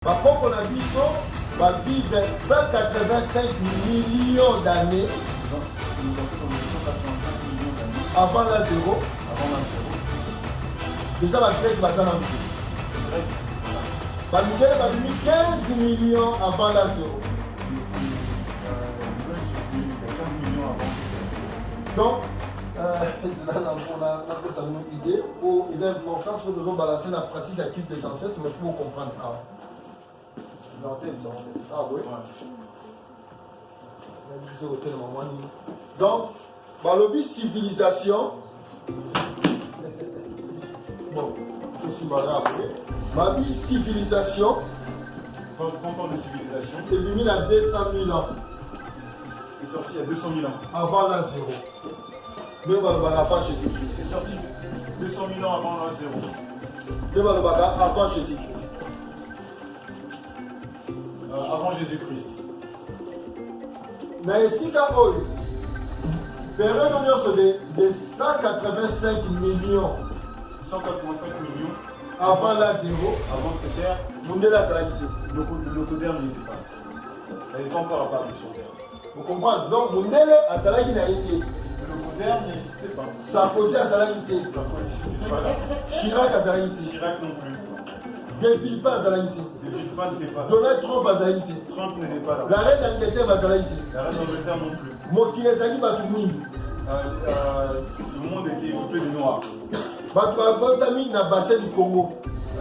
Par contre, on a vu qu'on va vivre 185 millions d'années avant la zéro. Déjà, la Grèce va s'en enlever. Miguel va vivre 15 millions avant la zéro. Donc, on a fait ça une idée où il est important que nous avons balancé la pratique à qui des ancêtres, mais il faut comprendre. Ah oui. Donc, Balobi civilisation. Bon, aussi malade. Balobi civilisation. Quand on parle de civilisation, c'est venu à 200 000 ans. C'est sorti il y a 200 000 ans. Avant la zéro. Mais on va avant Jésus-Christ. C'est sorti 200 000 ans avant la zéro. Mais on va avant Jésus-Christ. Avant Jésus-Christ. Mais ici, quand on période de 185 millions. 185 millions. Avant la zéro. Avant cette ère. Mundela Salagité. Le locodère n'y était pas. Elle n'est pas encore apparue sur Terre. Vous comprenez? Donc Mundela a Salagité n'a été. Le locodère n'existait pas. Sarkozy a Salagité. Sarkozy n'était pas là. Chirac a Salagité. Chirac non plus. De Villepin a Salagité. De Villepin n'était pas là. Donald Trump a Salagité. Trump n'était pas là. La reine d'Angleterre a Salagité. La reine d'Angleterre non plus. Mokilezali Batumini. Le monde était peuplé de noirs. Batami na bassin du Congo.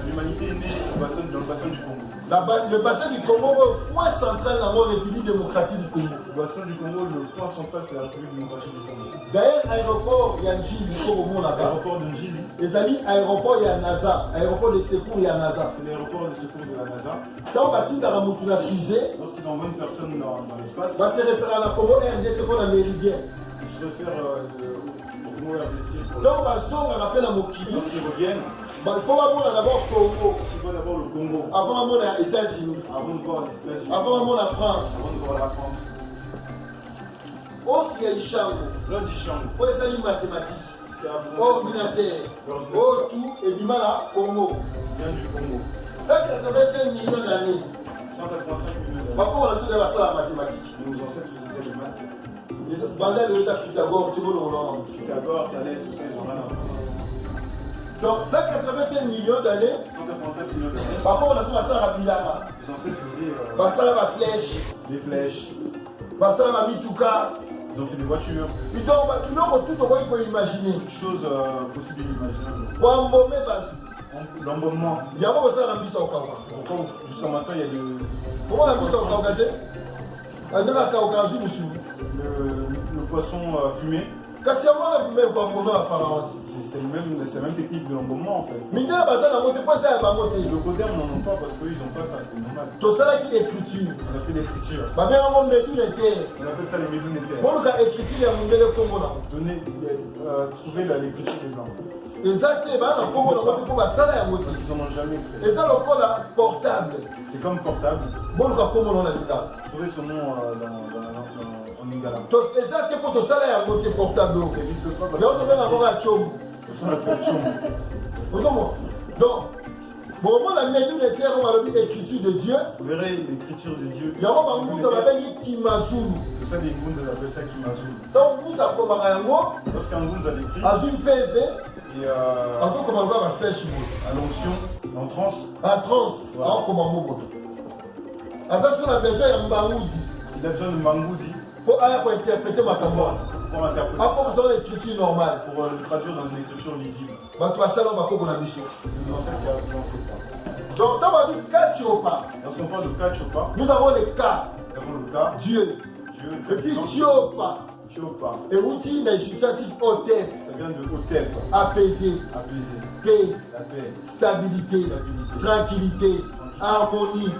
L'humanité est née dans le bassin du Congo. Le bassin du Congo, le point central dans la République démocratique du Congo. Le bassin du Congo, le point central, c'est la République démocratique du Congo. D'ailleurs, l'aéroport, il y a un Njili, il faut au monde là-bas. L'aéroport de Njili. Les amis, aéroport, il y a NASA. Aéroport de secours, il y a NASA. C'est l'aéroport de secours de la NASA. Quand on bâtit dans la Moutouna frisée, lorsqu'ils envoient une personne dans l'espace, va se référer à la Congo RD, c'est qu'on a méridien. Ils se réfèrent au Congo RDC. Donc, on rappelle à Mokili. Lorsqu'ils reviennent, il faut voir d'abord Congo. Il faut d'abord le Congo. Avant de voir les États-Unis. Avant de voir les États-Unis. Avant de voir la France. Avant de voir la France. Aussi, il y a Ishango. Lorsqu'ils chantent. Où est-ce qu'il y a mathématiques? Ordinateur. Oh, tout. Et Bimala, Congo. Vient du Congo. 185 millions d'années. 185 millions d'années. Par contre, on a tout d'abord ça la mathématique. Nos ancêtres faisaient des maths. Pendant le Pythagore, tu vois le nom. Pythagore, Thalès, tout ça, ils ont rien à voir. Donc 185 millions d'années. 185 millions d'années. Par contre, on a fait ça à Bilama. Les ancêtres faisaient. Par ça, la flèche. Des flèches. Par ça, la Mituka. Ils ont fait des voitures. Puis donc, tout le monde peut imaginer. Chose possible inimaginable. L'embaumement. Il y a pas ça dans la mise au Kawa. Jusqu'à maintenant, il y a de. Comment la mise au Kawa? Le poisson fumé. C'est la même technique de l'embaumement en fait. Mais le locodère, n'en ont pas parce qu'ils n'ont pas ça, c'est normal. Tout ça qui est écriture. On a fait l'écriture. On appelle ça les médunitaires. Trouver l'écriture des blancs. Exactement, ils n'en ont jamais fait. Portable. C'est comme portable. Trouvez ce nom en lingala. C'est ça qui pour ça là portable. Ça n'existe pas. Donc, bon, la médunitaire, on va dire écriture de Dieu. Vous verrez l'écriture de Dieu. Il y a un monde qui s'appelle Kimazulu. C'est ça, les Gounds appellent ça Kimazulu. Donc, nous avons lorsqu'un Gound a écrit, à une PV, et à flèche, à l'onction, en transe. En transe, à comment à ça, on a besoin de Mbangoudi. Il a besoin de Mbangoudi pour interpréter ma campagne. Pour interpréter. Pour besoin d'écriture normale. Pour le traduire dans une écriture lisible. C'est une mission. C'est une ancêtre qui a fait ça. Donc, dans ma vie, Kachopa. Lorsqu'on parle de Kachopa, nous avons le cas. Nous avons le cas. Dieu. Et puis Tiopa. Tiopa. Et outil l'égyptien dit Hotep. Ça vient de Hotep. Apaisé. Apaisé. Paix. La paix. Stabilité. Tranquillité. Harmonie.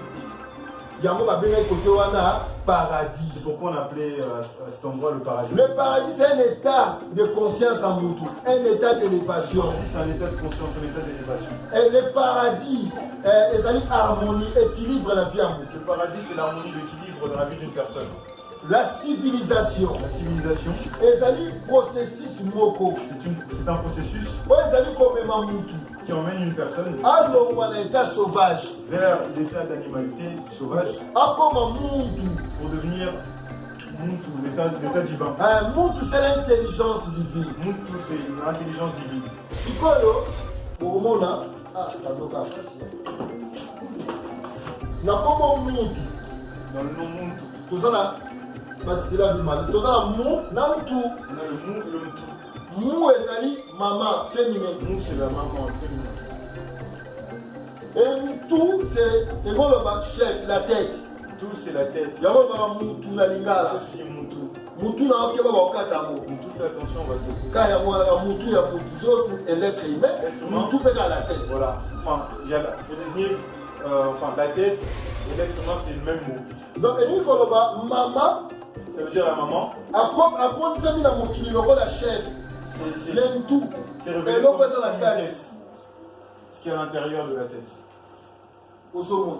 Yango va bien côté wana paradis. C'est pourquoi on appelait cet endroit le paradis. Le paradis, c'est un état de conscience en Moutou, un état d'élévation. C'est un état de conscience, un état d'élévation. Et le paradis, les amis, harmonie, équilibre la vie en Moutou. Le paradis, c'est l'harmonie, l'équilibre dans la vie d'une personne. La civilisation. La civilisation. Les amis, processus moko. C'est un processus. Les amis, comme Moutou. qui emmène une personne alongwa na état sauvage vers l'état d'animalité sauvage akoma muntu. pour devenir Muntu, l'état divin. Muntu c'est l'intelligence divine. Muntu, c'est l'intelligence divine. Sikoyo omona kadoka fasi nakoma muntu Dans le nom Muntu, tozala basila bimali tozala mu na mutu. on a le Mu et le Mutu. Mu ezali mama féminin. Mu, c'est la maman féminine. Et mutu c'est ekoloba chef, la tête. Tout, c'est la tête. Yango kaka mutu na lingala. Ça, je dis Mutu. Mutu na okeba bakokata yango. Mutu, fais attention, on va te... Ka yango wana mutu ya mutu zo est l'être humain. Mutu pe ka la tête. Voilà. Enfin, il y a je vais désigner la tête et l'être humain, c'est le même mot. Donc elingi koloba mama Ça veut dire la maman. akonisami na mokili lokola chef. C'est Lentu. révélé Eloko comme eza na une kati. tête. Ce qui est à l'intérieur de la tête. Ozomona.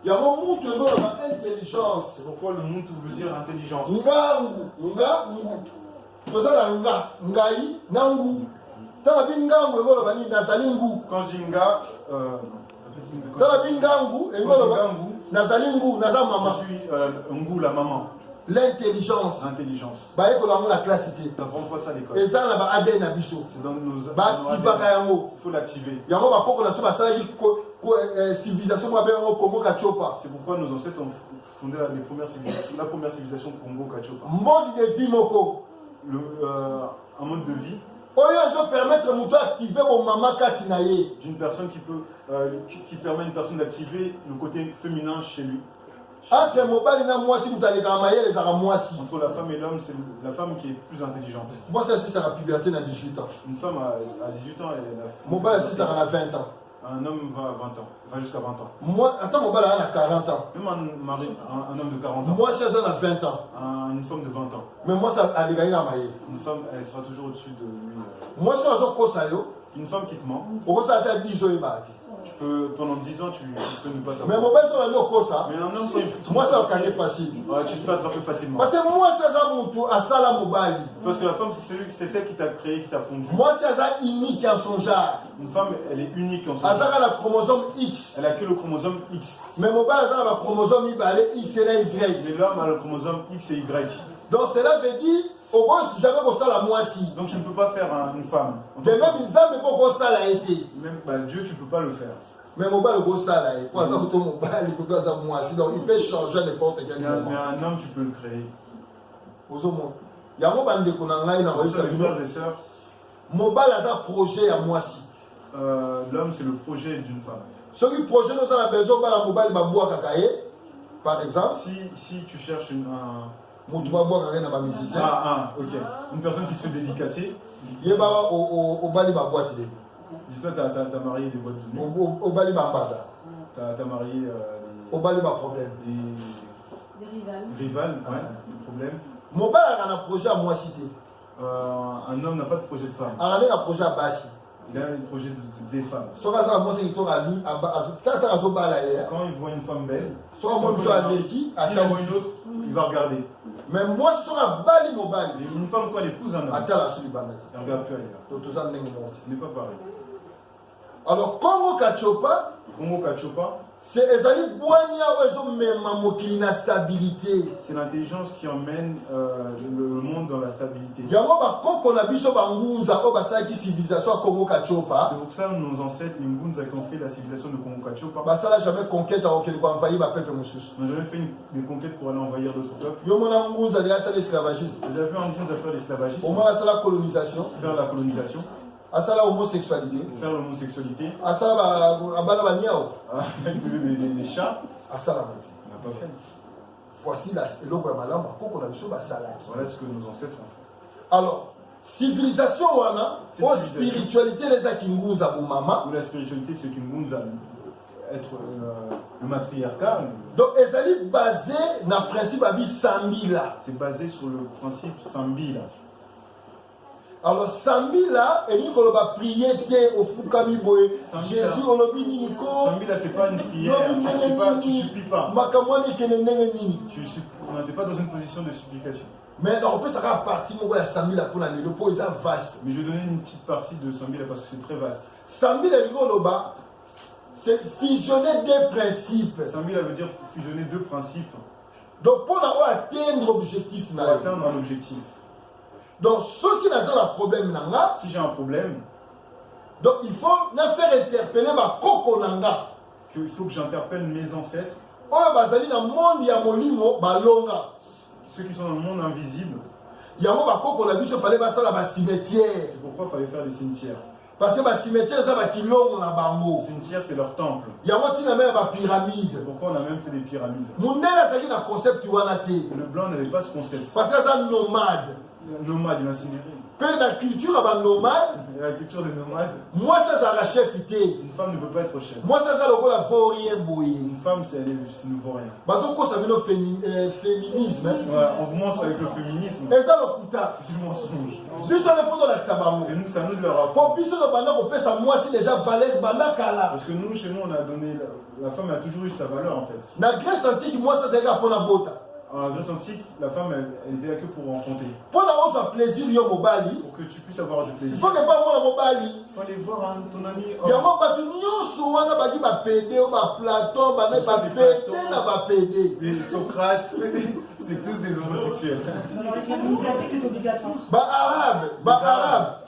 Yango mutu ezoloba intelligence. C'est pourquoi le Muntu veut dire intelligence. Ngangu. Tozala ngai nangu. Tala bingangu ezoloba nini nazali ngu. Quand je dis nga, Tala bingangu ezoloba nazali ngu naza mama. je suis Ngu, la maman. L'intelligence. L'intelligence. Bayekola yango la classité. On n'apprend pas ça à l'école. Eza na ba ADN na biso. C'est dans nos Baaktivaka yango. Il faut l'activer. Yango bakoko na so basalaki civilisation mo abengango Congo Kachopa. C'est pourquoi nos ancêtres ont fondé la première civilisation Congo Kachopa. Mode de vie moko. Un mode de vie Oyo ezo permettre mutu activer bo mama kati na ye. d'une personne qui permet à une personne d'activer le côté féminin chez lui. Entre mobali na mwasi mutu alekaka mayele ezaka mwasi. Entre la femme et l'homme, c'est la femme qui est plus intelligente. Moi ça c'est la puberté na 18 ans. Une femme à 18 ans, elle est Mobali c'est ça à 20 ans. Un homme va à 20 ans, va jusqu'à 20 ans. Moi attends mobali a 40 ans. Même un homme de 40 ans. Moi ça a 20 ans. Une femme de 20 ans. Mais moi ça alekaka na mayele. Une femme, elle sera toujours au-dessus de lui. Moi ça zo kosa yo. Une femme qui te ment, Okosa ata biso ebati. tu peux, pendant 10 ans, tu peux ne pas Mais savoir. mobali ça no kosa. Mais un homme, Moi ça va facile. Ouais, tu te fais attraper facilement. Parce que moi ça za mutu asala mobali. Parce que la femme, c'est celle qui t'a créé, qui t'a pondu. Moi ça za unique en son genre. Une femme, elle est unique en son Azaka genre. la chromosome X. Elle a que le chromosome X. Mais mobali azaka la chromosome X et Y. Mais l'homme a le chromosome X et Y. Donc cela veut dire au moins si jamais on ça la moitié. Donc tu ne peux pas faire une femme. De même ils ont pas ça la été. Même Dieu, tu ne peux pas le faire. Mais mobile go ça là. Pour ça que ton mobile il peut ça moitié. Donc il peut changer n'importe quel Mais moment. un homme, tu peux le créer. Ozomo. Ya mo bande ko na ngai na Comme ça, ça. les frères et sœurs, Mobile a un projet à moitié. l'homme, c'est le projet d'une femme. Ce qui projet nous a besoin de la mobile ba bois kakaye. Par exemple, Si tu cherches mutu ba bois kakaye na ba musicien. ok. Une personne qui se fait dédicacer, Yeba au bali ba boîte de. dis-toi, tu as marié des boîtes de nuit. Au bali ba bada. Tu as marié Au bali ba problème. des rivales, ouais, des problèmes. Mobile a un projet à moitié. Un homme n'a pas de projet de femme. A un projet à Bashi. Il a un projet des femmes. So ka ça moi c'est to à lui quand ça zo bala ya. Quand il voit une femme belle, So ka mo so à leki s'il en voit une autre, il va regarder. mais moi so ka bali mobile. Une femme, quoi, elle épouse un homme. Ata la suli banati. Elle ne regarde plus ailleurs. To to ça ndenge monte. Ce n'est pas pareil. Alors Congo Kachopa Congo Kachopa, c'est ezali boanya ozo mema mokili na stabilité. c'est l'intelligence qui emmène le monde dans la stabilité. Yango ba koko na biso bangunza o basala ki civilisation à Congo Kachopa. C'est pour ça que nos ancêtres, les Mbunza, qui ont fait la civilisation de Congo Kachopa, Basala jamais conquête à auquel ko envahir ba peuple mosusu. n'ont jamais fait des conquêtes pour aller envahir d'autres peuples. Yo mona ngunza ya sala esclavagisme. Vous avez vu un Mbunza faire l'esclavagisme, Au moins la colonisation, faire la colonisation, à la homosexualité, faire l'homosexualité, à ça abala banyao, des chats. à ça la On n'a pas fait. voici la eloko ya malamba koko na biso basala. Voilà ce que nos ancêtres ont fait. Alors, civilisation wana, Cette o civilisation. spiritualité les akingunza bu mama. Où la spiritualité, c'est qu'une Mbunza, être le matriarcat, Donc ezali basé na principe abi sambila. c'est basé sur le principe Sambi. Là. Alors sambila et ni koloba prier te au fukami boye. Sambila. Jésus olobi nini ko. Sambi, là, c'est pas une prière. Tu supplies pas. Makamwani kene ndenge nini. On n'était pas dans une position de supplication. Mais on peut savoir partie moko ya sambila pour la lelo po eza vaste. Mais je vais donner une petite partie de Sambi là parce que c'est très vaste. 100 000 Loloba, c'est fusionner deux principes. 100 000, ça veut dire fusionner deux principes Donc, pour atteindre l'objectif, pour atteindre un objectif. donc, ceux qui n'ont pas de problème, Si j'ai un problème, donc il faut faire interpeller ma coco nanga. il faut que j'interpelle mes ancêtres. Ceux qui sont dans le monde invisible. C'est pourquoi il fallait faire des cimetières. Parce que les cimetières, c'est Les cimetières, c'est leur temple. il y a des pyramides. C'est pourquoi on a même fait des pyramides. Le Le blanc n'avait pas ce concept. parce que c'est nomade. Nomade, il incinéré. Peu de la culture nomade. La culture des nomades. Moi, ça, c'est la chef. Une femme ne peut pas être chef. Moi, ça, c'est le vaurien bouillé. Une femme, c'est ne vaut rien. Parce que ça veut féminisme. Ouais, on commence avec le féminisme. Et ça, le kuta. C'est du mensonge. C'est à nous de leur apprendre. Pour plus de banda, on peut ça, moi, c'est déjà valeur, banda kala. Parce que nous, chez nous, on a donné. La femme a toujours eu sa valeur en fait. Dans la Grèce antique, moi, ça, c'est pour la bota. En Grèce antique, la femme, elle était là que pour enfanter. Pour avoir plaisir, il y a Mobali. Pour que tu puisses avoir du Il plaisir. faut que pas moi, Mobali. Il faut aller voir ton ami. Il y a moi, souvent, on a dit pédé, on a Platon, on a pédé, on a pédé. Des Socrates, c'était tous des homosexuels. Alors, l'initiatique, c'est obligatoire. Arabe.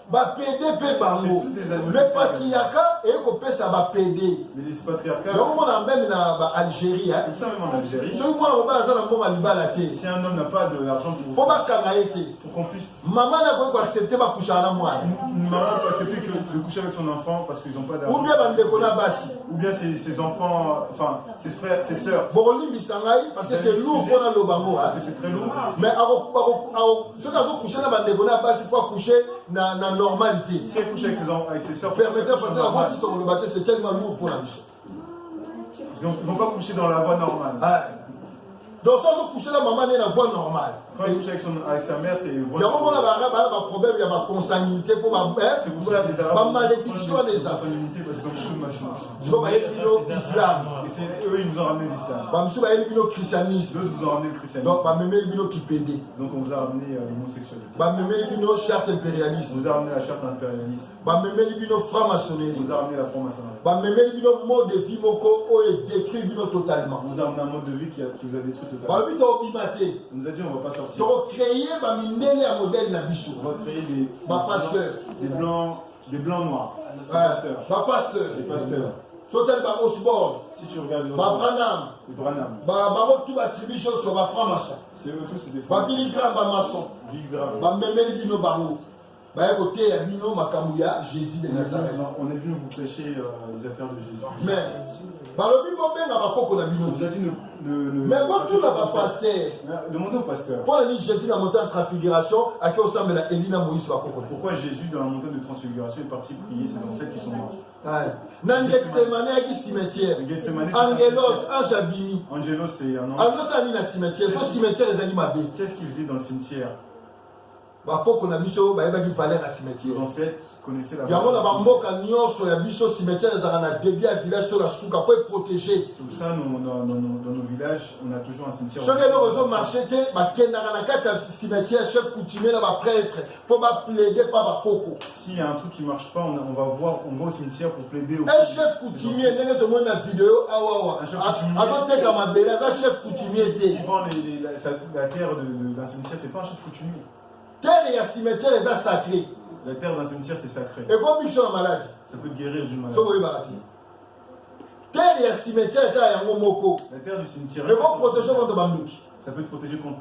PDP bango. Le patriarcat est coupé ça va pédé. Mais les patriarcats. Donc on a même en Algérie. Comme ça même en Algérie. Si un homme n'a pas de l'argent pour qu'on puisse. Maman n'a pas accepté ma coucher à la moelle. Une maman peut accepter de coucher avec son enfant parce qu'ils n'ont pas d'argent. Ou bien ses enfants, enfin ses frères, ses sœurs. Parce que c'est lourd pour le bango. Parce que c'est très lourd. Mais ceux qui ont couché dans le basi, il faut coucher dans la normalité. Si elle couche avec ses soeurs, permettez de passer la voix sur le bâtiment, c'est tellement lourd pour la biche. Ils ne vont pas coucher dans la voie normale. Donc, quand vous couchez la maman, elle est la voie normale. Quand il couche avec sa mère, c'est une voie normale. Il y a un problème, il y a ma consanguinité pour ma mère. C'est pour ça que les Arabes. Ma malédiction des Arabes. Parce qu'ils ont beaucoup de machins. Je vais l'islam. Et eux, ils nous ont ramené l'islam. Je vais le christianisme. D'autres vous ont ramené le christianisme. Donc, on vous a ramené l'homosexualité. Je vais charte impérialiste. On vous a ramené la charte impérialiste. Je vais franc-maçonnerie. On vous a ramené la franc-maçonnerie. Je vais un mode de vie qui est détruit totalement. On vous a ramené un mode de vie qui vous a détruit totalement. On nous a dit on ne va pas sortir. Donc créer un modèle na biso. On va créer des blancs noirs. Des pasteurs. Sotel ba Osborne. Si tu regardes ba Branham. Tout attribué sur ba franc-maçon. C'est eux tous, c'est des francs-maçons. Ba Billy Graham ba maçon. Ba memeli bino bango. Ba côté ya bino makambuya Jésus de Nazareth. On est venu vous prêcher les affaires de Jésus. Mais on vous a dit mais bon, tout n'a pas pasteur. Demandez au pasteur. Pour la Jésus dans la montagne de transfiguration, à qui ressemble la Elina Moïse. Pourquoi Jésus dans la montagne de transfiguration est parti prier ses ancêtres qui sont morts? Nangexemane à qui cimetière. Angelos, Anjabini. Angelos, c'est un nom. Angelos, c'est un cimetière. Ce cimetière, les animaux. Qu'est-ce qu'il faisait dans le cimetière? Nos ancêtres connaissaient la valeur. C'est pour ça, dans nos villages, on a toujours un cimetière. S'il y a un truc qui ne marche pas, on va au cimetière pour plaider au chef coutumier. Un chef coutumier. Il vend la terre d'un cimetière, c'est pas un chef coutumier. Terre et cimetière est sacré. La terre d'un cimetière c'est sacré. Et comme ils sont malades. Ça peut te guérir d'une maladie. Terre et cimetière est un moko. La terre du cimetière. Et vous protéger contre Bambouk. Ça peut te protéger contre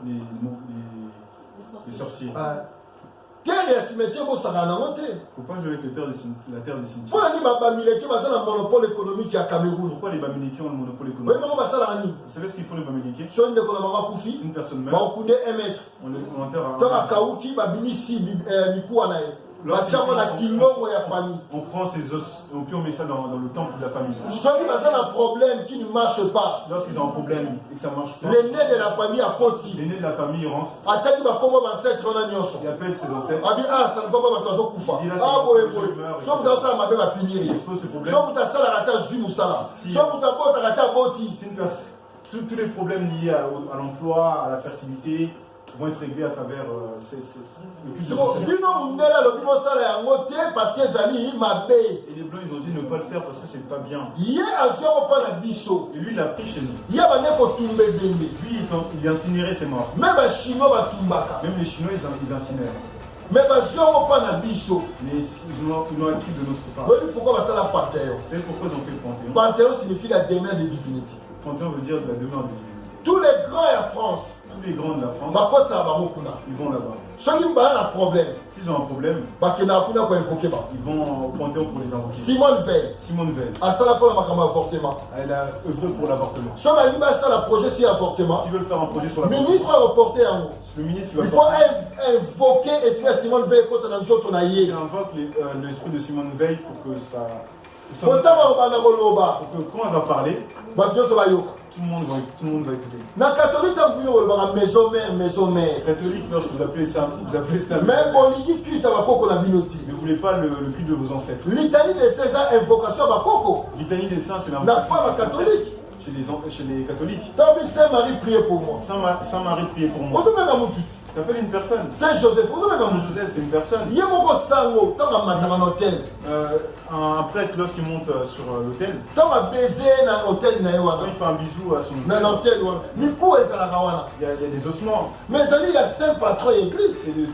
les sorciers. Terre et cimetière vous savez en monter. Faut pas jouer avec la terre du cimetière. Pourquoi les Bamileke ont un monopole économique à Cameroun? Pourquoi les Bamileke ont le monopole économique? Vous savez ce qu'il faut les Bamileke? C'est une personne meurt. On prend ses os et puis on met ça dans le temple de la famille. Ceux qui ont un problème qui ne marche pas. Lorsqu'ils ont un problème et que ça marche pas. L'aîné de la famille a côté. L'aîné de la famille rentre. Il appelle ses ancêtres. Ça ne va pas tous les problèmes liés à l'emploi, à la fertilité, vont être réglés à travers le culte de Et les Blancs, ils ont dit ne pas le faire parce que c'est pas bien. Et lui, il a pris chez nous. Lui, il incinérait ses morts. Même les Chinois, ils incinèrent. Mais ils l'ont acquis de notre part. C'est pourquoi ils ont fait le Panthéon. Panthéon signifie la demeure des divinités. Panthéon veut dire la demeure des divinités. Tous les grands en France, tous les grands de la France, ils vont là-bas. S'ils ont un problème, ils vont au Panthéon pour les invoquer. Simone Veil, elle a œuvré pour l'avortement. Si on a un projet sur l'avortement, ils veulent faire un projet sur l'avortement. Le ministre il faut invoquer l'esprit de Simone Veil quand on a dit qu'on a il invoque l'esprit de Simone Veil pour que ça. Pour que quand on va parler, tout le monde va écouter. Dans la catholique, maison mère. Catholique, lorsque vous appelez ça, mais on dit que tu as ne voulez pas le culte de vos ancêtres. Litanie des saints, invocation à Bakoko. Litanie des saints, c'est la catholique. Chez les catholiques. Saint-Marie, priez pour moi. Saint-Marie, priez pour moi. Tu appelles une personne. Saint-Joseph, Saint-Joseph, c'est une personne. Un prêtre, lorsqu'il monte sur l'autel, quand il fait un bisou à son hôtel. Il y a des ossements. Mais il y a Saint Patron et Église. C'est du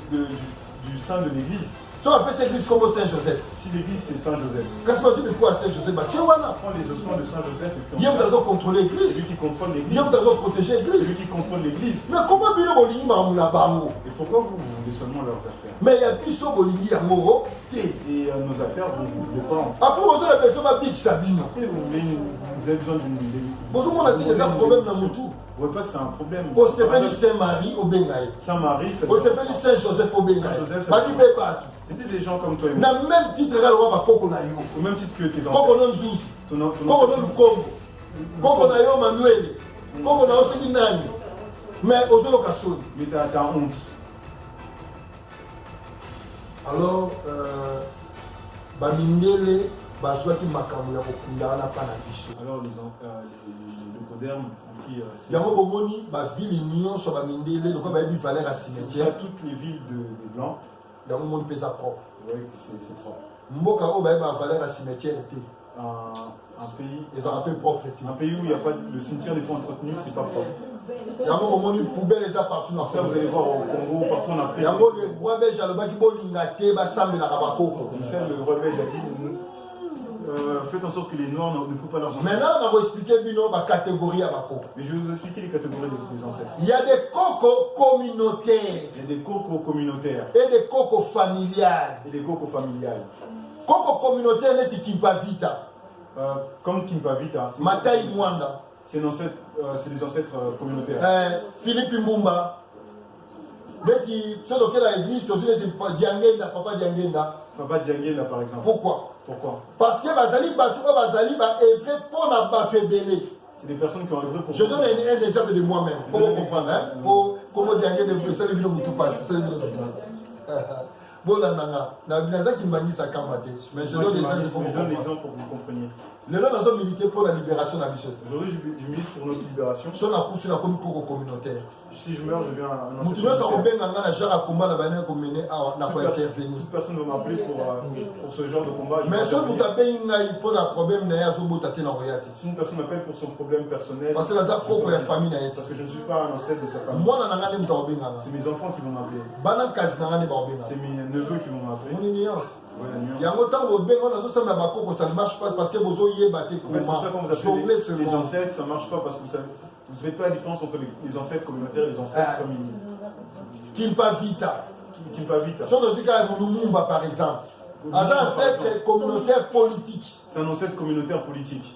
saint de l'église. Si on appelle cette église comme Saint-Joseph. Si l'église c'est Saint-Joseph. Qu'est-ce que c'est pour Saint-Joseph? On prend les ossements de Saint-Joseph et puis on doit contrôler l'église. Celui qui contrôle l'église. Il doit protéger l'église. Celui qui contrôle l'église. Mais comment bien on dit et pourquoi vous voulez seulement leurs affaires? Mais il y a plus de Bolivie à Moro. Et nos affaires, vous ne voulez pas en fait. Après, vous avez besoin de Big Sabine. Après, vous avez besoin d'une. Bonjour, on a dit des problèmes dans mon tout. Vous ne voyez pas que c'est un problème. Au s'appelle Saint-Marie au Bengaï. Saint-Marie, au s'appelle Saint-Joseph au Bengaï. C'était des gens comme toi et moi. Dans le même titre, au même titre que tes enfants. Manuel. Mais aux occasions. Mais t'as honte. Alors, Bamindele, Bazouaki Makamou, Yakokunda, alors les codermes qui. Il y a un moni, ma ville union sur Bamindele, donc on va y valeur à cimetière. Toutes les villes des Blancs. Il y a un monde pesa propre. Oui, c'est propre. Mboka o ba valeur à cimetière était. Un pays. Ils ont un peu propre. Un pays où il n'y a pas le cimetière n'est pas entretenu, c'est pas propre. Il y a un moment où poubelle les a partout dans ça, vous allez voir au Congo, partout en Afrique. Il y a un moment où le roi belge a le baki bolingate, basam la rabako. Comme ça, le roi belge a dit faites en sorte que les Noirs ne coupent pas leurs ancêtres. Maintenant, on a expliqué la catégorie à Bako. Mais je vais vous expliquer les catégories des ancêtres. Il y a des cocos communautaires. Il y a des cocos communautaires. Et des cocos familiales. Et des cocos familiales. Coco communautaire n'est Kimpa Vita. Comme Kimpa Vita. Matai Mwanda. C'est des ancêtres communautaires. Philippe Mbumba. Dès qu'il sort de l'église, tu as dit Diangenda, Papa Diangenda. Papa Diangenda, par exemple. Pourquoi? Parce que Bazali Batou, Bazali va œuvrer pour la Batou. C'est des personnes qui ont œuvré pour. Je donne un exemple de moi-même. Pour comprendre, hein? Pour comment Diangenda, c'est le vidéo que tu passes. C'est le vidéo que tu passes. Bon, là, mais je donne des exemples pour que vous compreniez. Les gens ont milité pour la libération de la Bichette. Aujourd'hui, je milite pour notre libération. Si on a couché la communautaire. Si je meurs, je viens à un ancien toute personne va m'appeler pour ce genre de combat. Mais si vous tapez un problème, si une personne m'appelle pour son problème personnel, parce que je ne suis pas un ancêtre de sa famille. C'est mes enfants qui vont m'appeler. C'est mes neveux qui vont m'appeler. Il y a longtemps où ça ne marche pas parce que vous avez les ancêtres, ça ne marche pas parce que vous ne faites pas la différence entre les ancêtres communautaires et les ancêtres familiaux. Kimpa Vita. Kimpa Vita. Si on a dit Lumumba par exemple, c'est un ancêtre communautaire politique. C'est un ancêtre communautaire politique.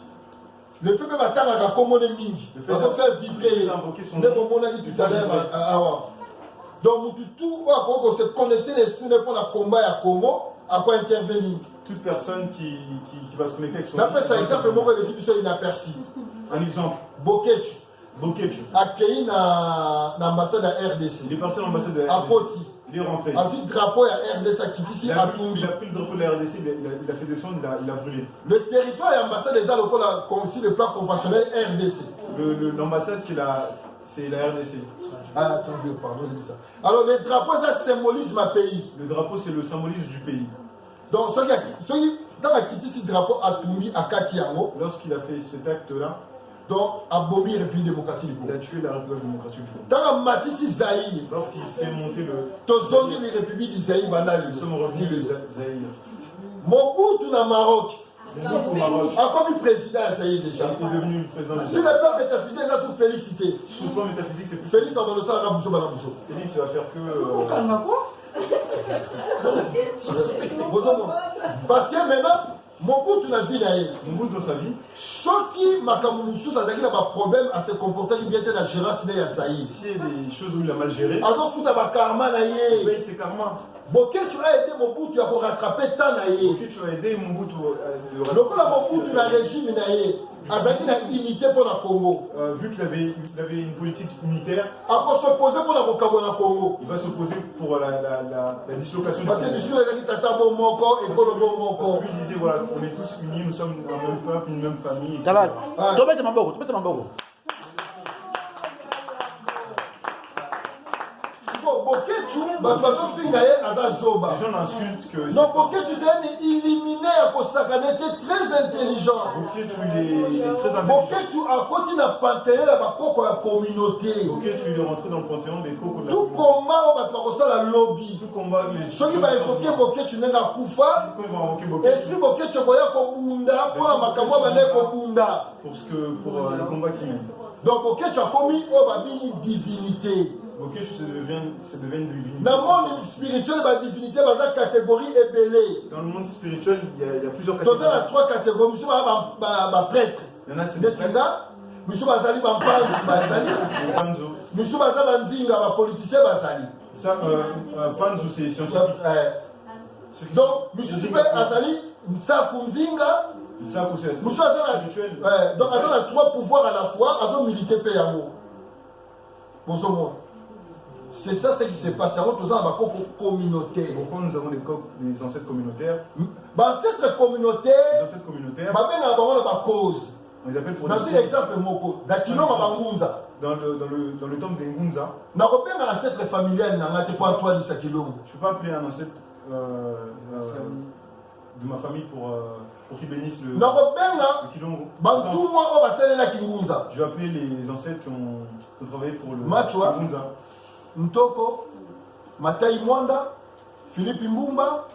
Le fait que Matanga commande Mingi, va faire vibrer. Tout à l'heure. Donc, tout va se connecter l'esprit pour la combat à Congo, à quoi intervenir. Toute personne qui va se connecter avec son. D'après ça, exemple, moi, l'équipe soit inaperçue. Un exemple. Bokechu. Accueilli dans l'ambassade de RDC. Il est parti dans l'ambassade de RDC. À Poti. Il est rentré. Il a vu le drapeau à RDC qui est ici à Toumbi. Il a pris le drapeau de la RDC, il a fait descendre, il a brûlé. Le territoire et l'ambassade des Alocos, comme si le plan conventionnel RDC. L'ambassade, c'est C'est la RDC. Ah, attendez, pardon, ça. Alors, le drapeau, ça symbolise ma pays. Le drapeau, c'est le symbolisme du pays. Donc, dans la quitté, ce drapeau a tombé à Katiango. Lorsqu'il a fait cet acte-là, donc, à Bomi, République démocratique du Congo. il a tué la République démocratique du Congo. Dans la Matisse Zaïre, lorsqu'il fait monter le. Tozongi, les républiques d'Isaïe, Nous sommes revenus de Zaïre. Mobutu na Maroc. Au Maroc. A comme président Zaïre déjà. Il est devenu le président de Si le plan métaphysique est sous Félixité. Sous le plan métaphysique, c'est plus. Félix en donnant ça à Rabousso Banabousso. Félix va faire que. Parce que maintenant, Mobutu na vie naïe. Mobutu dans sa vie. Soki Makamousou, ça a un problème à se comporter bien dans la gérance de Zaïre. S'il y a des choses où il a mal géré, alors fout à karma naïe. il paye ses karma. Boké, tu as aidé Mobutu à rattraper ta naïe. Ok, tu as aidé Mobutu à le Mobutu na régime naïe. Azaki na unité pour le Congo. Vu qu'il avait une politique unitaire, après s'opposer pour le Congo. Il va s'opposer pour la dislocation du Congo. Parce que dislocation est tata bon moko et pour le bon moko. Lui disait voilà, on est tous unis, nous sommes un même peuple, une même famille. Tala, tu mets ma bogo. Boketu, les gens insultent que. Non, Boketu, c'est éliminé à Kosakane, était très intelligent. Boketu, il est très intelligent. Boketu a continué à panthéon la communauté. Boketu, il est rentré dans le panthéon des cocos de la tout combat, on va faire ça la lobby. Tout combat, les ceux qui vont évoquer Boketu n'est pas Koufa. Esprit Boketu, il y a Kobunda, pour la Makamwa, il y a Kobunda. Pour le combat qu'il mène. Donc Boketu a commis une divinité. Ok, ça devient une divinité. Dans le monde spirituel, la divinité, dans la catégorie est belée. Dans le monde spirituel, il y a plusieurs catégories. Dans les trois catégories, nous sommes prêtres. Il y en a c'est des prêtres. Nous sommes nous sommes politiciens. Ça, Panzu, c'est scientifique. Donc, nous sommes Azali, Nsakunzinga. Nous sommes spirituel. Donc, Azali a trois pouvoirs à la fois, Azali militaire et amour. Bonjour. C'est ça ce qui s'est passé. Nous avons une communauté. Pourquoi nous avons des ancêtres communautaires? Les ancêtres communautaires, cause. On les appelle pour des exemple Moko. Dans le temple des Ngunza. Nous avons un ancêtre familial. Je ne peux pas appeler un ancêtre de ma famille pour qu'ils bénissent le Kilongo. Je vais appeler les ancêtres qui ont travaillé pour le Ngunza. Ntoko, Matai Mwanda, Philippe Mbumba,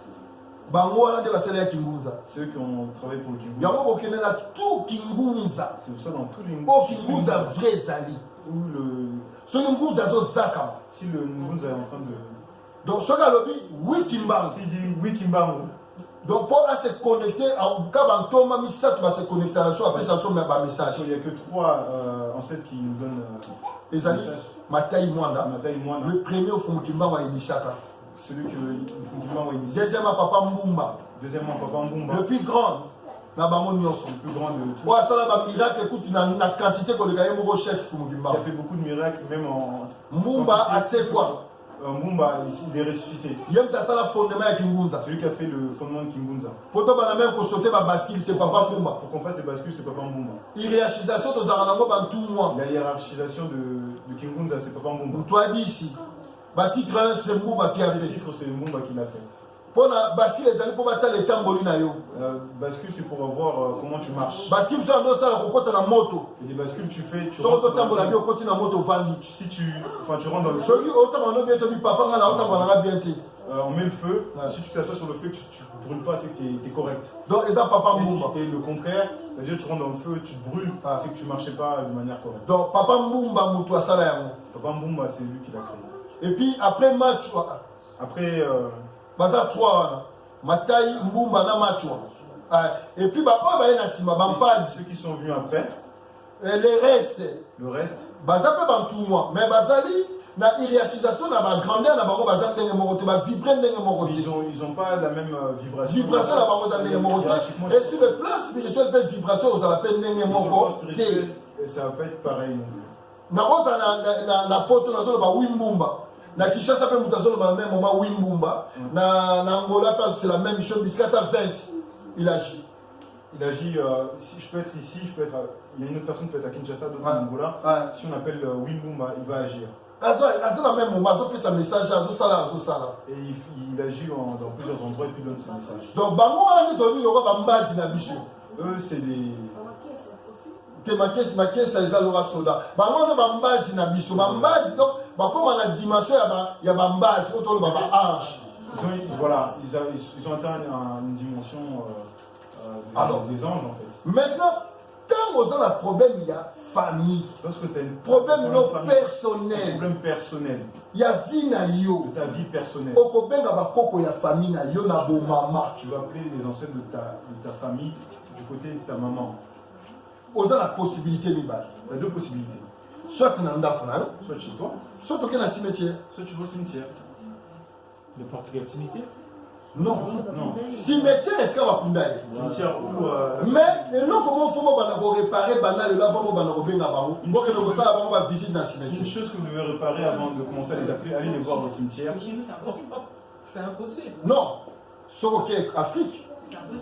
Bango wana de basela ya Kingunza. Ceux qui ont travaillé pour le Kingunza. Yango bokene na tout Kingunza. C'est pour ça dans tous les Kingunza vrai zali. Où le ce Kingunza zo zakama. Si le Ngunza est en train de donc ce gars lobi oui Kimbangu. S'il dit oui Kimbangu. Donc pour se connecter en Kabantoma Missa tu vas se connecter à la soirée après ça son message. Il n'y a que trois ancêtres qui nous donnent les amis. Matai Mwanda, le premier au Fumukimba wa Inishaka. Celui que Fumukimba wa Inishaka. Deuxièmement, Papa Mbumba. Le plus grand, le plus grand de tous. Ouais, ça là, miracle, écoute, la quantité que le gars est mon chef Fumukimba. Il a fait beaucoup de miracles, même en. Mbumba, assez quoi? Mbumba, il est ressuscité. Celui qui a fait le fondement de Kingunza. Pour c'est Papa Mbumba. Pour qu'on fasse les bascules, c'est Papa Mbumba. Hiérarchisation de Zaranango dans tout le monde. La hiérarchisation de Kingunza, c'est Papa Mbumba. Toi dis ici. Le titre, c'est Mbumba qui a fait. Le titre, c'est Mbumba qui l'a fait. Pour la bascule, les amis, pour battre les tamboli na yo. Bascule, c'est pour voir comment tu marches. Bascule, c'est un autre ça, la la moto. Et des bascules, tu fais. Tu rentres dans la moto, continue la moto, vandi. Si tu rentres dans le feu. Celui autant on a bien dit papa, on a autant on a bien dit. On met le feu. Si tu t'assois sur le feu, tu ne brûles pas, c'est que tu es correct. Donc, et ça, papa Mbumba. Et le contraire, c'est-à-dire tu rentres dans le feu, tu te brûles, c'est que tu ne marchais pas de manière correcte. Donc, papa Mbumba, Moutoua Salayamo. Papa Mbumba, c'est lui qui l'a créé. Et puis, après match, après. Baza 3, Matai Mbumba na matchwa. Et puis ceux qui sont venus après. Le reste. Baza pe bantou moi. Mais bazali na hiérarchisation na ba grandeur na bango baza ndenge moko ba vibrer ndenge moko. Ils ont pas la même vibration. Vibration na bango ndenge moko. Et sur le plan spirituel pe vibration aux appelle ndenge moko. Ça va pas être pareil non plus. Na rosa na poto na zolo ba Wimbumba. Na Kinshasa pe mutazolo ba même moment Wimbumba. Na Angola c'est la même chose puisqu'à 20 il agit. Il agit, si je peux être ici, je peux être il y a une autre personne qui peut être à Kinshasa, d'autres à Angola. Si on appelle Wimbumba, il va agir. Et il agit dans plusieurs endroits et puis donne ses messages. Donc, eux, c'est des... Voilà, ils ont atteint une dimension des anges en fait. Maintenant, quand vous avez un problème, il y a famille. Lorsque tu as un problème personnel, il y a vie na yo. De ta vie personnelle. Tu vas appeler les ancêtres de ta famille du côté de ta maman. Tu as la possibilité de battre. Tu as deux possibilités. Soit tu es soit chez toi, soit tu es dans le cimetière. Soit tu vas au cimetière. N'importe quel cimetière? Non. Cimetière, est-ce qu'il y a un cimetière où. Mais non, comment il faut réparer visite dans le cimetière. Une chose que vous devez réparer avant de commencer à les appeler, allez les voir au cimetière. C'est impossible. Non. Sur Afrique.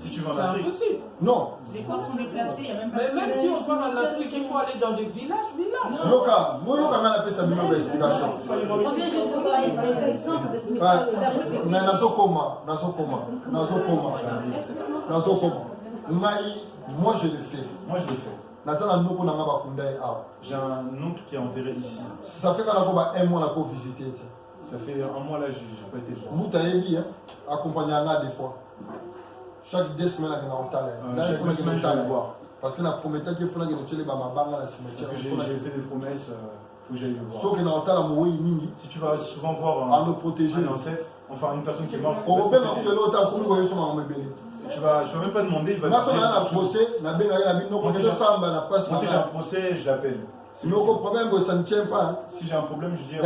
Si tu vas en Afrique. C'est impossible. Non. Les corps sont déplacés, il n'y a même pas. Mais même si on va en Afrique, il faut aller dans des villages. Yoka, moi, on appelle ça mieux d'explication. Mais moi je le fais. J'ai un oncle qui est enterré ici. Ça fait un mois qu'on visité. Ça fait un mois là, j'ai pas été voir. Vous avez dit, accompagné des fois. Chaque 2 semaines, on a chaque 2 semaines, je vais le voir. Parce que la promesse qu'il faut que j'ai fait des promesses, il faut que j'aille le voir. Si tu vas souvent voir un ancêtre, enfin une personne qui est morte, tu vas même pas demander, il va te dire. Moi si j'ai un procès, je l'appelle. Si ça ne tient pas. Si j'ai un problème, je dis. Je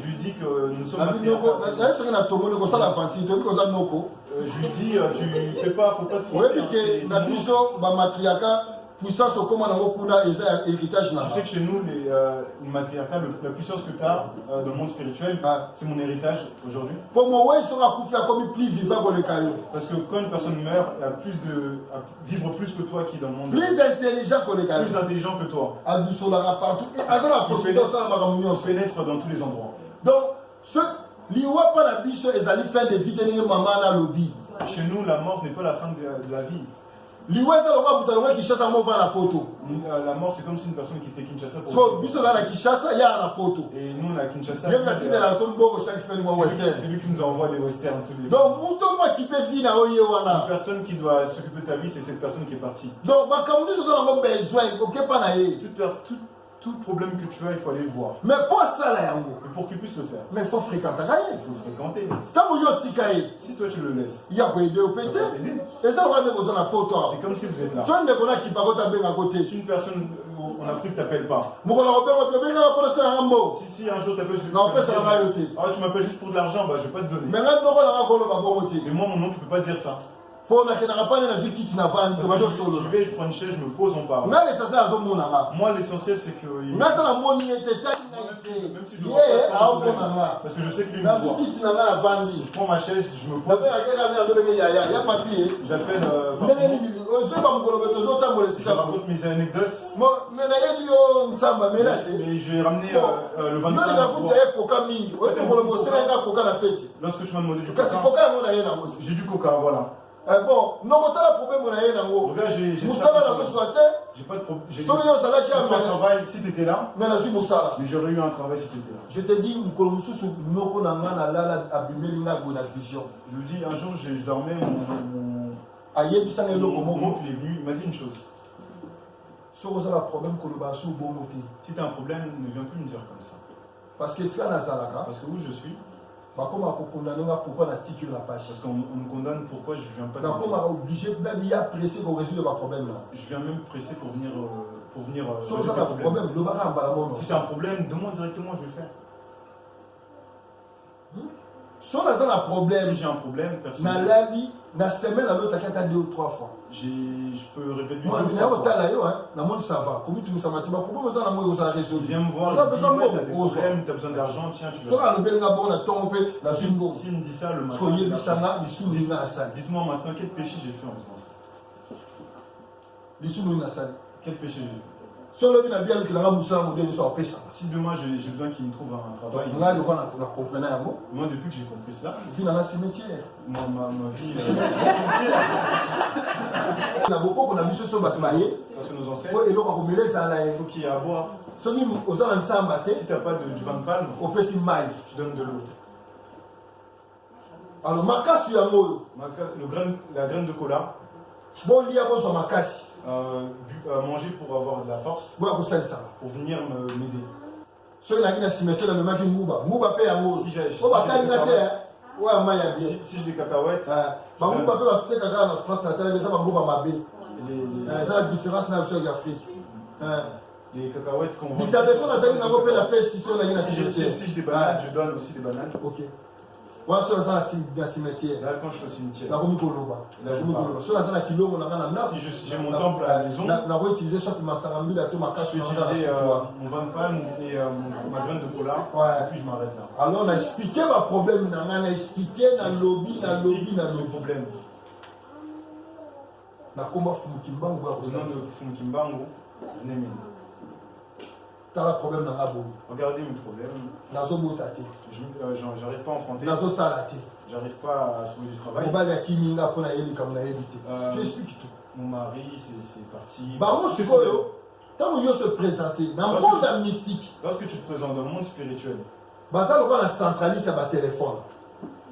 lui dis que nous sommes je lui dis, tu fais pas, faut pas te tu sais que chez nous, les matriarcat, la puissance que tu as dans le monde spirituel, c'est mon héritage aujourd'hui. Parce que quand une personne meurt, elle vibre plus que toi qui est dans le monde. Plus intelligent que toi. Il pénètre dans tous les endroits. Donc, chez nous, la mort n'est pas la fin de la vie. La mort, c'est comme si une personne qui était Kinshasa. Et nous, on a Kinshasa. C'est lui qui nous envoie des westerns tous les jours. Donc, une personne qui doit s'occuper de ta vie, c'est cette personne qui est partie. Donc, tout problème que tu as, il faut aller le voir. Mais pour ça, pour qu'il puisse le faire. Mais il faut fréquenter. Il faut fréquenter. Si toi tu le laisses, il y a quoi aider au pété. Et ça, on a besoin d'un poteau. C'est comme si vous êtes là. Si une personne en Afrique t'appelle pas. Si un jour t'appelle, tu m'appelles juste pour de l'argent, bah je vais pas te donner. Mais moi, mon oncle ne peut pas dire ça. Je prends une chaise, je me pose, on parle. Moi, l'essentiel, c'est que. Même si je le vois, parce que je sais que lui me voit. Je prends ma chaise, je me pose. J'appelle. Je raconte mes anecdotes. Mais j'ai ramené le 23. Lorsque tu m'as demandé du coca, j'ai du coca, voilà. Bon, non, on a un problème. J'ai pas de problème. J'ai pas de travail si tu étais là. Mais j'aurais eu un travail si tu étais là. Je te dis, je vous dis, un jour, je dormais, mon oncle est venu, il m'a dit une chose. Si tu as un problème, ne viens plus me dire comme ça. Parce que où je suis, parce qu'on me condamne pourquoi je ne viens pas. Je viens même pressé pour venir résoudre le problème. Si c'est un problème, demande directement, je vais le faire. Si on a un problème, si j'ai un problème personnel, la semaine, à l'autre, il y a 2 ou 3 fois. Je peux révéler. Moi, je ça va. Comment tu me sens? Tu m'as proposé ça, moi, résolu. Viens me voir, tu as des problèmes, tu as besoin d'argent, tiens, tu veux. S'il me dit ça le matin, dites-moi maintenant quel péché j'ai fait en faisant ça. Quel péché j'ai fait? Si demain j'ai besoin qu'il me trouve un travail. Moi, depuis que j'ai compris cela, dans un cimetière. ma vie. Parce que nos ancêtres, il faut qu'il y ait à boire. Si tu n'as pas du vin de palme, tu donnes de l'eau. Alors, la graine de cola, manger pour avoir de la force, pour venir m'aider. Si j'ai des cacahuètes, les cacahuètes qu'on vend. Si j'ai des bananes, je donne aussi des bananes. Ok. Là, quand je suis au cimetière, si j'ai mon temple à la maison, je vais utiliser mon vin de palme et ma graine de cola, et puis je m'arrête là. Alors, on a expliqué ma problème, on a expliqué dans le lobby, le problème. Au nom de Fumkimbangu, venez m'aider. Problème regardez mes problèmes. J'arrive pas à enfanter. J'arrive pas à trouver du travail. Tu expliques tout. Mon mari, c'est parti. Quand on se présenter dans le monde mystique, lorsque tu te présentes dans le monde spirituel, centralise à téléphone.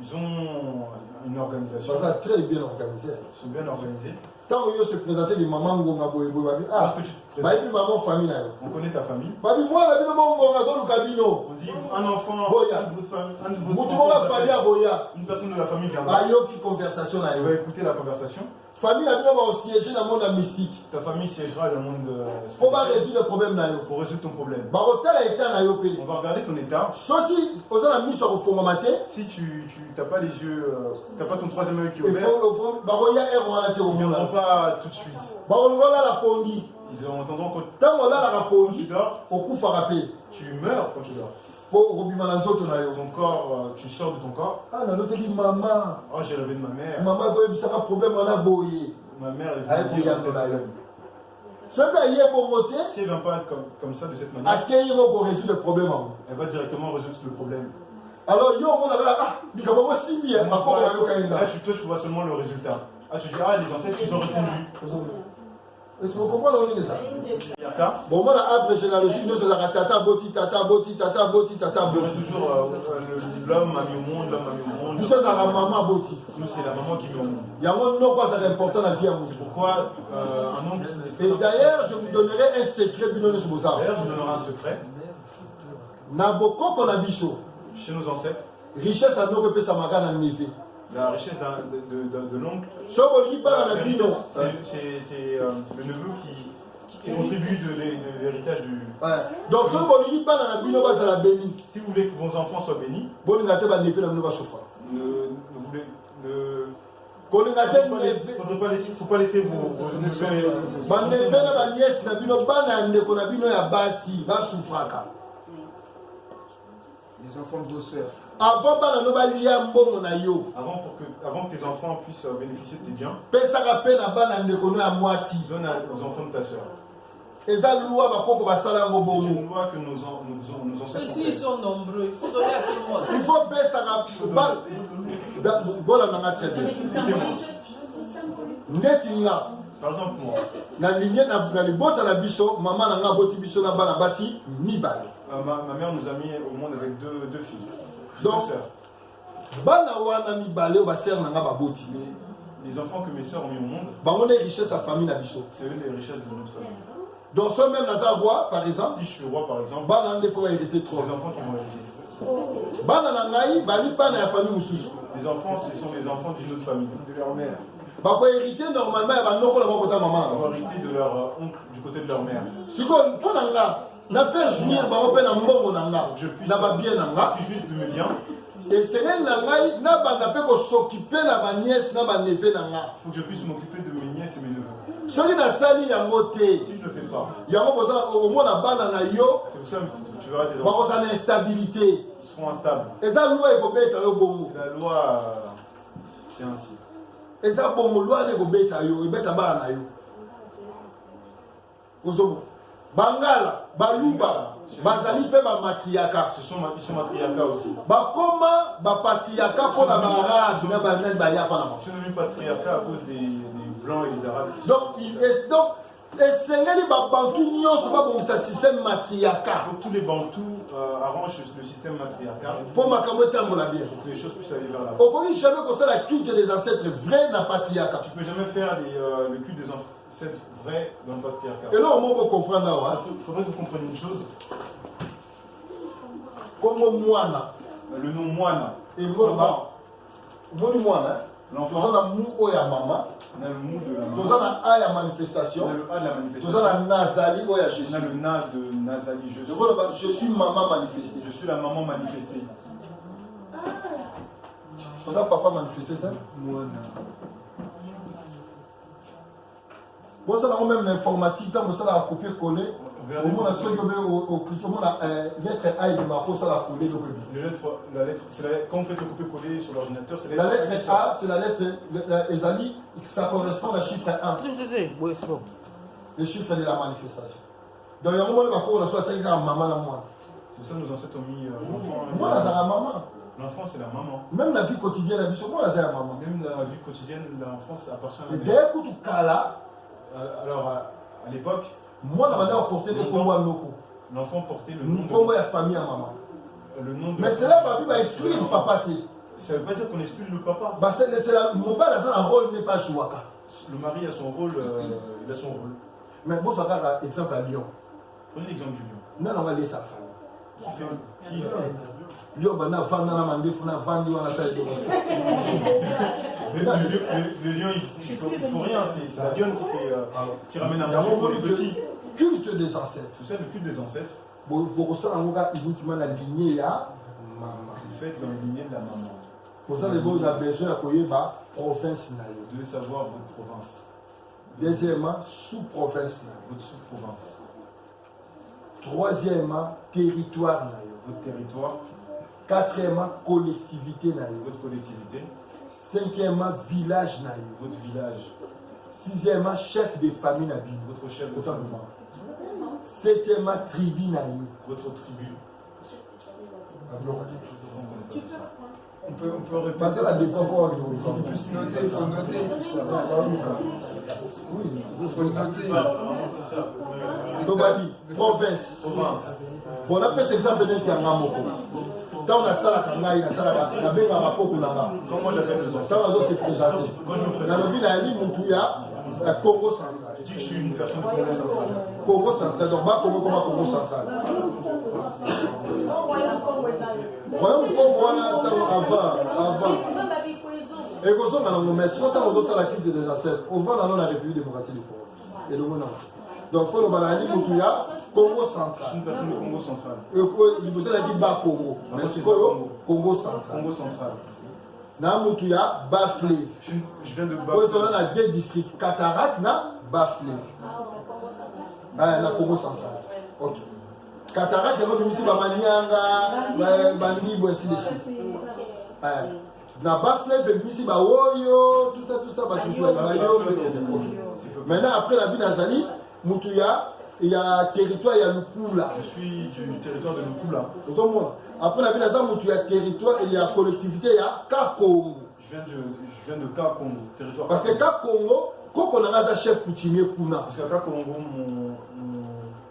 Ils ont une organisation. Très bien organisé. Ils sont bien organisés. Quand on se présenter des mamans, lorsque tu te présentes, maman famille. On connaît ta famille. On dit un enfant, une personne de la famille vient. On va écouter la conversation. Famille va siéger dans le monde mystique. Ta famille siégera dans le monde pour résoudre le problème. Pour résoudre ton problème. On va regarder ton état. Si tu n'as pas les yeux, tu n'as pas ton troisième œil qui est ouvert, ils ne viendront pas tout de suite. Ils entendront quand tu dors, tu meurs quand tu dors. Ton corps, tu sors de ton corps. Oh, j'ai rêvé de ma mère. Ma mère est venue dire si elle ne vient pas comme ça, de cette manière, elle va directement résoudre le problème. Alors, là, tu vois seulement le résultat. Ah, tu dis, les ancêtres, ils ont répondu. Est-ce que vous comprenez ça? Bon, moi, l'arbre généalogique, nous sommes tata, boti, tata, boti, tata, boti, tata, boti. Toujours l'homme a mis au monde, l'homme a mis au monde. Nous sommes à maman, boti. Nous, c'est la maman qui met au monde. Il y a un nom quoi, c'est important dans la vie à vous. C'est pourquoi un homme. Et d'ailleurs, je vous donnerai un secret, d'ailleurs, je vous donnerai un secret. Naboko Konabiso. Chez nos ancêtres. Richesse à nos repères Samagan en Névé. La richesse de l'oncle. C'est le neveu qui contribue de l'héritage du. Donc, si vous voulez que vos enfants soient bénis, il ne faut pas laisser vos les enfants de vos soeurs. Avant que tes enfants puissent bénéficier de tes biens, donne aux enfants de ta soeur. C'est une loi que nos ancêtres ont fait. Ils sont nombreux, il faut donner à tout le monde. Il faut payer ça. Par exemple, moi, ma mère nous a mis au monde avec deux filles. Donc, les enfants que mes soeurs ont mis au monde, c'est eux les richesses de notre famille. Donc, ceux même dans voix, par exemple, si je suis roi, par exemple, les enfants qui vont hériter. Les enfants, ce sont les enfants d'une autre famille, de leur mère. Ils vont hériter normalement, ils vont hériter de leur oncle du côté de leur mère. L'affaire Junior, je puis juste de mes biens. Et c'est là que n'a pas s'occuper de ma nièce, na ma neveu. Il faut que je puisse m'occuper de mes nièces et mes neveux. Si je ne le fais pas, il y a au moins la balle na yo. c'est pour ça que tu verras des enfants. Ils instabilité. Ils seront instables. Et ça, loi est c'est la loi, c'est ainsi. Et ça, bon, loi est bête à yo, bête à bana yo. Bangala, Baluba, Bazali pe ba matriarcat. Ils sont matriarcat aussi. Bakoma, ba patriarcat pour la marage, na ba nen ba ya pa na. Ils sont devenus patriarcat à cause des blancs et des arabes. Donc, et Sengeli ba bantu nyon, c'est pas bon ça système matriarcat. Il faut que tous les bantous arrangent le système matriarcat. Pour ma camotin mon bien. Pour que les choses puissent aller vers là. On ne jamais comme ça la culte des ancêtres vrais dans le patriarcat. Tu peux jamais faire le culte des ancêtres vrais dans le patriarcat. Et là, on peut comprendre là. Il faudrait que vous compreniez une chose. Comme Moana. Le nom Moana. Et Moana. L'enfant. Nous avons le mou de la maman. On a le mou de la maman. Nous avons la A de manifestation. On a le A de la manifestation. Nous avons la Nazali de Jésus. On a le Na de Nazali. Je suis maman manifestée. Je suis la maman manifestée. Nous avons papa manifesté. Moana. Bon, ça a même l'informatique, tant que ça a copié-collé. Au moins, la lettre A et ma peau, ça a collé le bébé. La lettre, quand on fait le copier-coller sur l'ordinateur, c'est la lettre A, c'est la lettre Ezali, ça correspond à chiffre 1. Le chiffre de la manifestation. Donc, il y a un moment où on a soit maman la moi. C'est pour ça que nos ancêtres ont mis l'enfant. Moi, la maman. L'enfant, c'est la maman. Même la vie quotidienne, la vie sur moi, la maman. Même la vie quotidienne, l'enfant, ça appartient à la maman. Et dès que tu cales, alors, à l'époque, moi, la manière porter le combo à locaux. L'enfant portait le nom de combo à famille à maman. Le nom de mais c'est là que va exclure le papa. Ça ne veut pas dire qu'on exclut le papa. Bah, mon père a un rôle, n'est pas chouaka. Le mari a son rôle, il a son rôle. Mais bon, ça va exemple à Lyon. Prenez l'exemple du Lyon. Non, on va dire sa famille. Qui fait Lyon, on a vendu, on a vendu, on a vendu, on a fait. Le lion, il faut rien, c'est la lionne qui ramène un manger pour les petits. Culte des ancêtres. C'est ça le culte des ancêtres. Pour ça, on a uniquement la lignée à maman. Vous faites dans la lignée de la maman. Pour ça, les gens ont besoin de la province. Vous devez savoir votre province. Deuxièmement, sous-province. Votre sous-province. Troisièmement, territoire. Votre territoire. Quatrièmement, collectivité. Votre collectivité. Cinquièmement, village. Votre village. Sixièmement, chef de famille. Votre chef de famille. Septièmement, tribu. Votre tribu. On peut répéter la défense. Il faut noter, il faut noter tout ça. Oui, il faut noter. Tobadi, province. On appelle cet exemple d'un Tiangamoko. Quand on a ça, on a ça, on a bien un rapport. Comment j'appelle les autres? Ça, on a se présenter. Dans le ville, il y a la Congo central. Je dis que je suis une personne de Congo central. Congo central, donc pas Congo central. Royaume Congo, avant. Et quand on a nommé, si on a la quitte des ancêtres, on va dans la République démocratique du Congo. Et le monde. Donc, il faut le balani Moutuya, Congo central. Je suis une personne de Congo central. Il faut la quitte bas Congo. Mais c'est Congo central. Congo central. Namoutuya, Baflé. Je viens de Baflé. On a deux districts, Cataract, Baflé. La Congo central. Ok. Cataract, il y a ici Bamanianga, Bandibo, ainsi de suite. Na Baflé, ici Bawoyo, tout ça, maintenant, après la ville d'Azali, Moutuya, il y a territoire, il y a Lukula. Je suis du territoire de Lukula. Après la ville d'Azali, il y a territoire, il y a collectivité, il y a Kakongo. Je viens de Kakongo, territoire. Parce que Kakongo, quand on a un chef coutumier Kuna. Parce qu'à Kakongo,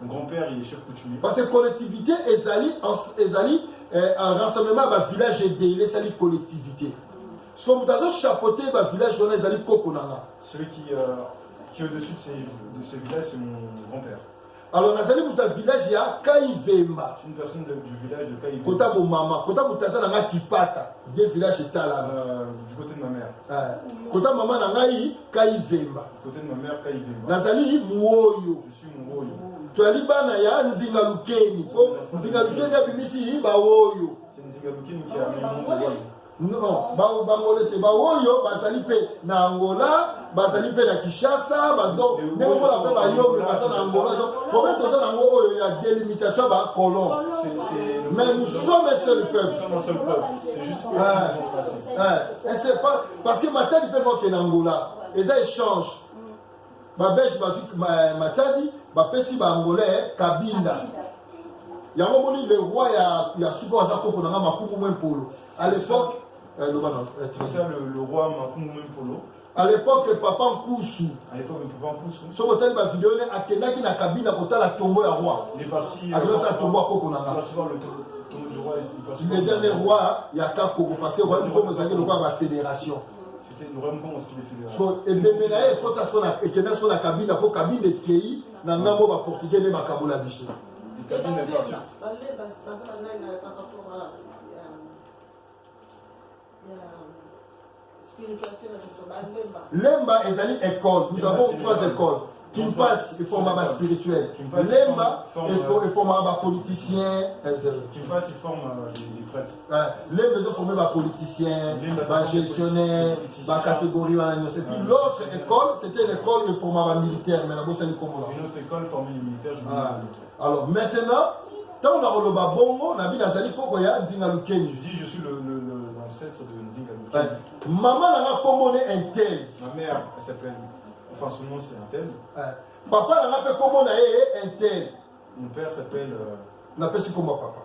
mon grand-père, il est chef coutumier. Parce que collectivité, Ezali, un rassemblement, un village aidé, il est sali collectivité. Si vous avez chapeauté un village, on est allé Kokonanga. Celui qui est au-dessus de ce village, c'est mon grand-père. Alors, dans un village, il y a Kaivemba. Je suis une personne du village de Kaivemba. Kota bo mama, Kota Boutata Nanga Kipata, deux villages étaient là. Du côté de ma mère. Kota Mama Nangai Kaivemba. Du côté de ma mère, Kaivemba. Nazali Mwoyo. Je suis Mwoyo. Tu as dit Banaya Nzingalukeni. Nzingalukeni a bimisi Bawoyo. C'est Nzingalukin qui a amené le monde au non, bangolais te baoyo bazali pe na Angola, bazali pe na Kinshasa, donc ndenge mona pe bayo mais baza na Angola. Donc problème c'est ça nango oyo ya délimitation ba colon. Mais nous sommes un seul peuple. Nous sommes un seul peuple. C'est juste et c'est pas parce que Matadi peut voir que na Angola, et ça échange. Ba belge bazik Matadi, ba pesi ba Angolais Kabinda. Il y a un moment où le roi il y a souvent ça qu'on a makumu moins polo. À l'époque le roi Makumu Polo. À l'époque, le papa Nkoussou. À l'époque, le papa Nkoussou. Sur l'hôtel, ma vidéo, il y a cabine à côté de la tombeau à roi. Il est parti. À côté de la tombeau à Kokonanga. Il est parti voir le tombeau du roi. Le dernier roi, il y a Kako, parce que le roi Mkongo, c'est le roi de la fédération. C'était le roi Mkongo, c'était la fédération. Et le ménaïs, il y a sur la cabine, la cabine des pays, dans le nord, le portugais, le Makabola Biché. La cabine est partie. Lemba est une école. Nous avons 3 écoles. Kimpas, il forme un spirituel. Lemba, il forme un politicien. Kimpas, il forme les prêtres. Lemba, il forme un politicien, un gestionnaire, une catégorie. Et puis l'autre école, c'était l'école qui forme un militaire. Mais là-bas, c'est une autre école formée les militaires. Alors maintenant, quand on a le babongo, on a vu la Zali Kokoya, Nzingalukeni. Je dis, je suis l'ancêtre de Nzingalukeni. Maman n'a pas commoné un tel. Ma mère, elle s'appelle. Enfin, son nom c'est un tel. Papa n'a pas commoné un tel. Mon père s'appelle. N'a pas si comment papa.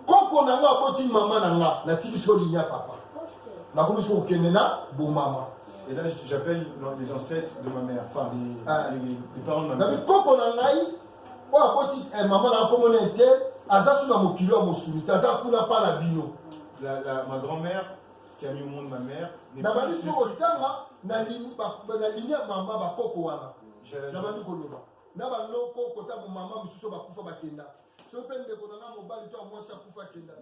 Quand on a apporté maman, n'a tiki sur ligne papa. N'a pas si kenena, bon maman. Et là, j'appelle les ancêtres de ma mère. Enfin, les parents de ma mère. Mais quand on a maman n'a pas commoné un tel, Azasu n'a pas kilo à mon souli. Azasu n'a pas la bino. Ma grand-mère qui a mis au monde ma mère n'est pas pas ligne na ligne mama ba koko wana na ba mikolo na ba loko kota mo mama misuso ba kufa ba kenda so pe ndeko na mobali to amwa sa kufa kenda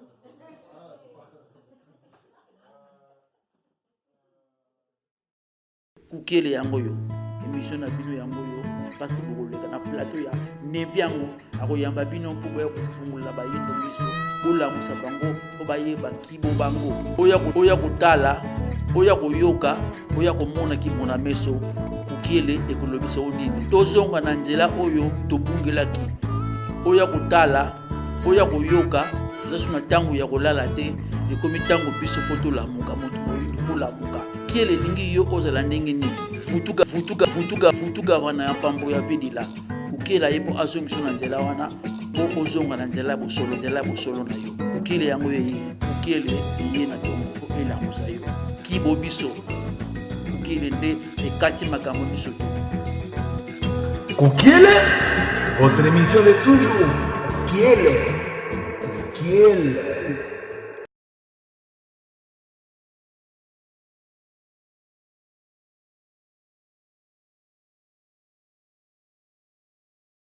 kukele yango yo émission na bino yango yo kasi bokoleka na plateau ya nebiango akoyamba bino mpo ya kufungula bayindo miso bolamusa bango po bayeba kibo bango oya kotala oya koyoka oya komona kibo na meso kukele ekolobisa onini tozonga na nzela oyo tobungelaki oya kotala oya koyoka tozasu na ntango ya kolala te ekomi ntango biso po tolamuka moto moyindo polamuka kiele elingi yo ozala ndenge nini futuka wana ya mpambo ya pedila kukela ye mpo azongiso na nzela wana po ozonga na nzela ya bosolo na yo kukele yango ye kukele ye na tongo po elamusa yo kibo biso kukele nde ekati makambo biso te Kukele, votre émission de toujours. Kiele.